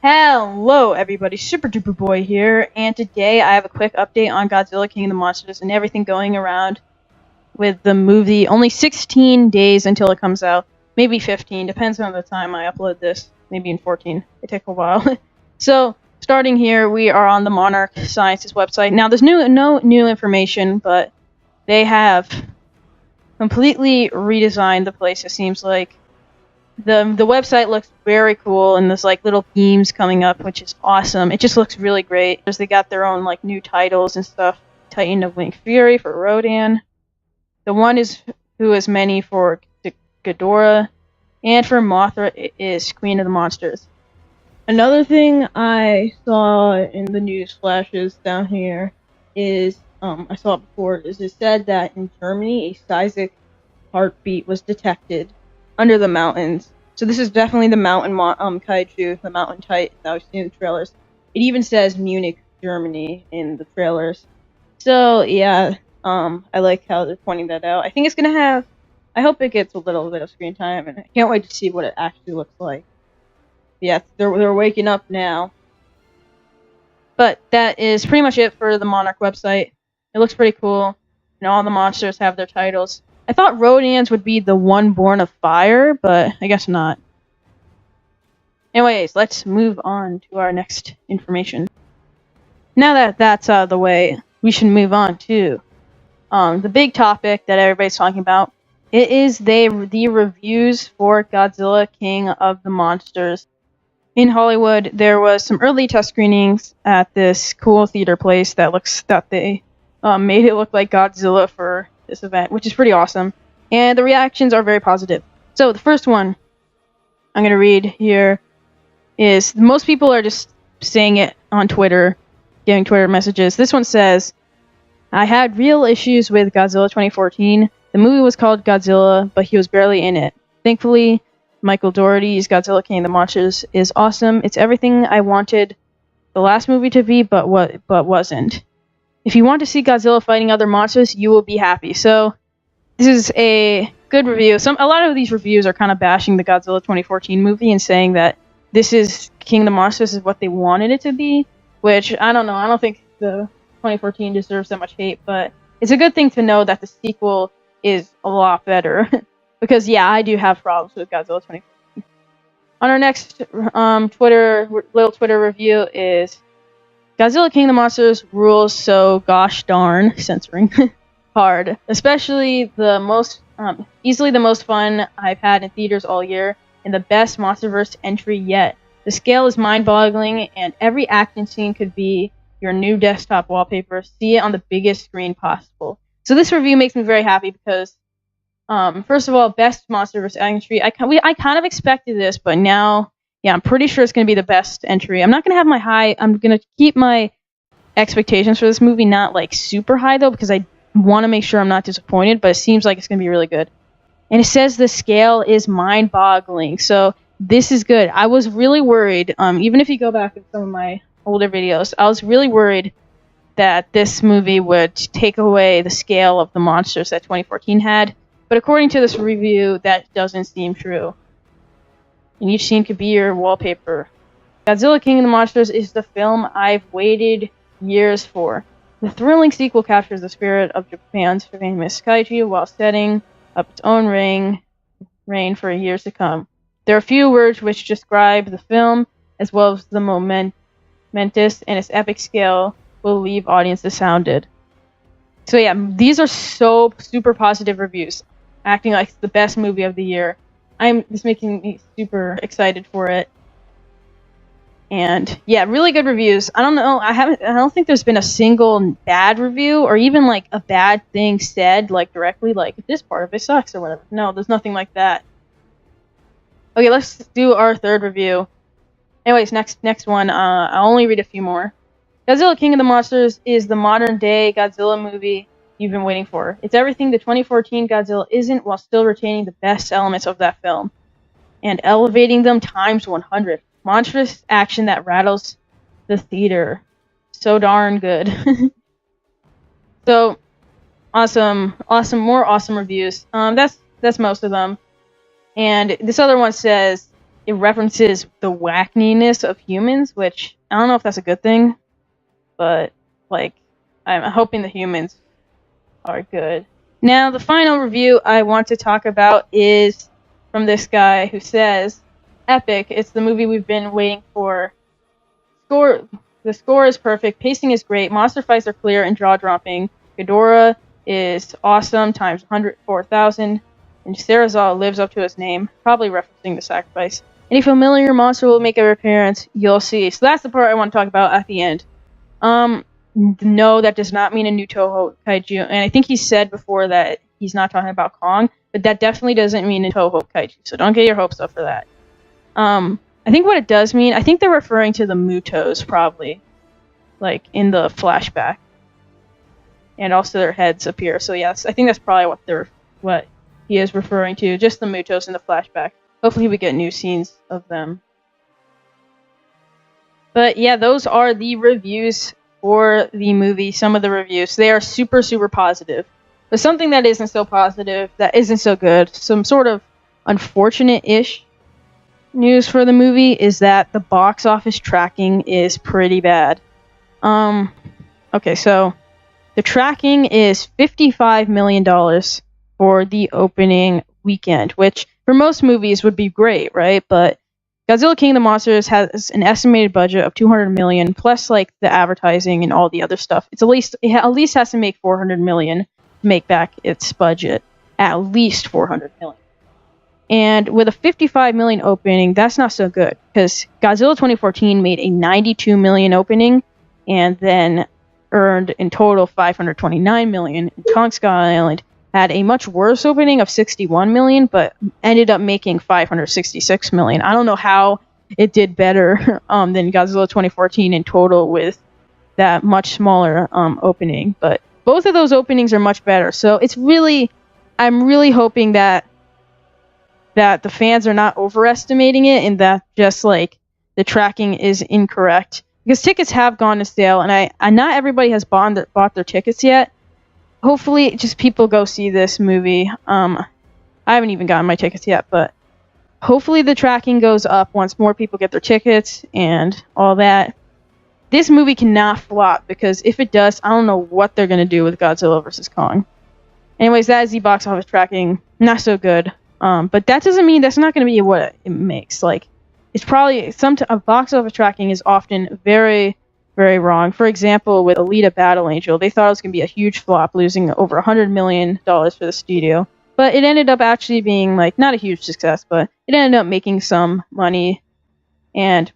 Hello everybody, Super Duper Boy here, and today I have a quick update on Godzilla King of the Monsters and everything going around with the movie. Only 16 days until it comes out, maybe 15, depends on the time I upload this, maybe in 14, it takes a while. So, starting here, we are on the Monarch Sciences website. Now there's no new information, but they have completely redesigned the place, it seems like. The website looks very cool, and there's like little beams coming up, which is awesome. It just looks really great. They got their own like new titles and stuff. Titan of Winged Fury for Rodan. The one is Who Is Many for Ghidorah, and for Mothra is Queen of the Monsters. Another thing I saw in the news flashes down here is I saw it before. Is it said that in Germany a seismic heartbeat was detected under the mountains. So this is definitely the mountain kaiju, the mountain titan that we've seen in the trailers. It even says Munich, Germany in the trailers. So yeah, I like how they're pointing that out. I think it's gonna have, I hope it gets a little bit of screen time, and I can't wait to see what it actually looks like. Yeah, they're waking up now. But that is pretty much it for the Monarch website. It looks pretty cool, and all the monsters have their titles. I thought Rodan's would be the one born of fire, but I guess not. Anyways, let's move on to our next information. Now that that's out of the way, we should move on to the big topic that everybody's talking about. It is the reviews for Godzilla King of the Monsters. In Hollywood, there was some early test screenings at this cool theater place that they made it look like Godzilla for this event, which is pretty awesome, and the reactions are very positive. So the first one I'm going to read here is, most people are just saying it on Twitter, getting Twitter messages. This one says, I had real issues with Godzilla 2014. The movie was called Godzilla, but he was barely in it. Thankfully, Michael Dougherty's Godzilla King of the Monsters is awesome. It's everything I wanted the last movie to be, but wasn't. If you want to see Godzilla fighting other monsters, you will be happy. So, this is a good review. A lot of these reviews are kind of bashing the Godzilla 2014 movie and saying that this is King of the Monsters is what they wanted it to be, which, I don't know. I don't think the 2014 deserves that much hate, but it's a good thing to know that the sequel is a lot better. Because, yeah, I do have problems with Godzilla 2014. On our next Twitter review is, Godzilla King of the Monsters rules so gosh darn, censoring, hard. Especially easily the most fun I've had in theaters all year, and the best MonsterVerse entry yet. The scale is mind-boggling, and every action scene could be your new desktop wallpaper. See it on the biggest screen possible. So this review makes me very happy because, first of all, best MonsterVerse entry. I kind of expected this, but now, yeah, I'm pretty sure it's going to be the best entry. I'm not going to have I'm going to keep my expectations for this movie not, like, super high, though, because I want to make sure I'm not disappointed, but it seems like it's going to be really good. And it says the scale is mind-boggling, so this is good. I was really worried, even if you go back in some of my older videos, I was really worried that this movie would take away the scale of the monsters that 2014 had, but according to this review, that doesn't seem true. And each scene could be your wallpaper. Godzilla King of the Monsters is the film I've waited years for. The thrilling sequel captures the spirit of Japan's famous kaiju while setting up its own reign for years to come. There are few words which describe the film, as well as the momentous and its epic scale will leave audiences astounded. So yeah, these are so super positive reviews, acting like it's the best movie of the year. It's making me super excited for it. And yeah, really good reviews. I don't know, I don't think there's been a single bad review or even like a bad thing said like directly, like this part of it sucks or whatever. No, there's nothing like that. Okay, let's do our third review. Anyways, next one, I'll only read a few more. Godzilla King of the Monsters is the modern day Godzilla movie you've been waiting for. It's everything the 2014 Godzilla isn't, while still retaining the best elements of that film and elevating them times 100. Monstrous action that rattles the theater. So darn good. So awesome, more awesome reviews. That's most of them. And this other one says, it references the wackiness of humans, which I don't know if that's a good thing, but like I'm hoping the humans are good. Now, the final review I want to talk about is from this guy who says, "Epic! It's the movie we've been waiting for. The score is perfect, pacing is great, monster fights are clear and jaw-dropping. Ghidorah is awesome times 104,000, and Sarazal lives up to his name, probably referencing the sacrifice. Any familiar monster will make an appearance. You'll see." So that's the part I want to talk about at the end. No, that does not mean a new Toho kaiju, and I think he said before that he's not talking about Kong, but that definitely doesn't mean a Toho kaiju, so don't get your hopes up for that. I think what it does mean, I think they're referring to the Mutos, probably, like, in the flashback. And also their heads appear, so yes, I think that's probably what he is referring to, just the Mutos in the flashback. Hopefully we get new scenes of them. But yeah, those are the reviews for the movie, some of the reviews. They are super, super positive. But something that isn't so positive, that isn't so good, some sort of unfortunate-ish news for the movie is that the box office tracking is pretty bad. Okay, so the tracking is $55 million for the opening weekend, which for most movies would be great, right? But Godzilla King of the Monsters has an estimated budget of $200 million, plus like the advertising and all the other stuff. It at least has to make $400 million to make back its budget. At least $400 million. And with a $55 million opening, that's not so good, because Godzilla 2014 made a $92 million opening, and then earned in total $529 million. And Kong Skull Island had a much worse opening of $61 million, but ended up making $566 million. I don't know how it did better than Godzilla 2014 in total with that much smaller opening, but both of those openings are much better. So I'm really hoping that the fans are not overestimating it, and that just like the tracking is incorrect, because tickets have gone to sale, and not everybody has bought their tickets yet. Hopefully, just people go see this movie. I haven't even gotten my tickets yet, but hopefully the tracking goes up once more people get their tickets and all that. This movie cannot flop, because if it does, I don't know what they're gonna do with Godzilla vs. Kong. Anyways, that is the box office tracking. Not so good. But that doesn't mean that's not going to be what it makes. Like, it's probably a box office tracking is often very, very wrong. For example, with Alita Battle Angel, they thought it was going to be a huge flop, losing over $100 million for the studio. But it ended up actually being like not a huge success, but it ended up making some money. And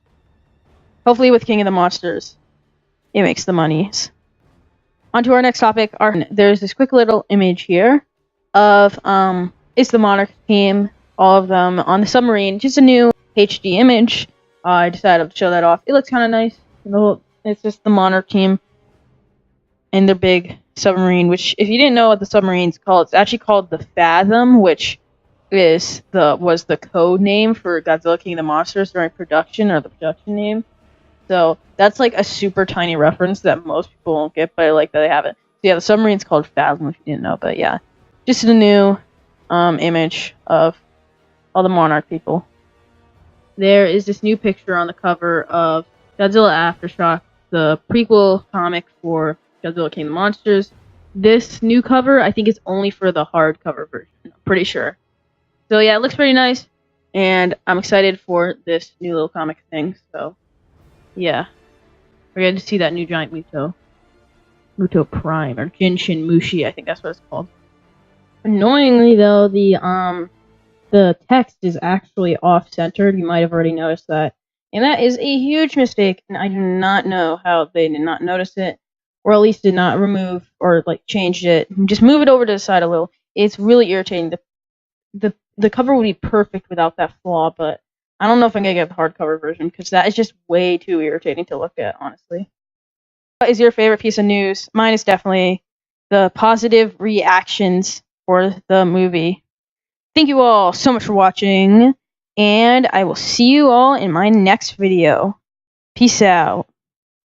hopefully, with King of the Monsters, it makes the monies. On to our next topic. There's this quick little image here of it's the Monarch team, all of them on the submarine. Just a new HD image. I decided to show that off. It looks kind of nice. It's just the Monarch team and their big submarine, which, if you didn't know what the submarine's called, it's actually called the Fathom, which was the code name for Godzilla King of the Monsters during production, or the production name. So that's like a super tiny reference that most people won't get, but I like that they have it. So yeah, the submarine's called Fathom, if you didn't know. But yeah, just a new image of all the Monarch people. There is this new picture on the cover of Godzilla Aftershock, the prequel comic for Godzilla King of the Monsters. This new cover, I think, is only for the hardcover version. I'm pretty sure. So yeah, it looks pretty nice, and I'm excited for this new little comic thing. So yeah, we're going to see that new giant Muto Prime, or Jinshin Mushi, I think that's what it's called. Annoyingly, though, the text is actually off-centered. You might have already noticed that. And that is a huge mistake, and I do not know how they did not notice it, or at least did not remove or like change it. Just move it over to the side a little. It's really irritating. The cover would be perfect without that flaw, but I don't know if I'm going to get the hardcover version, because that is just way too irritating to look at, honestly. What is your favorite piece of news? Mine is definitely the positive reactions for the movie. Thank you all so much for watching, and I will see you all in my next video. Peace out.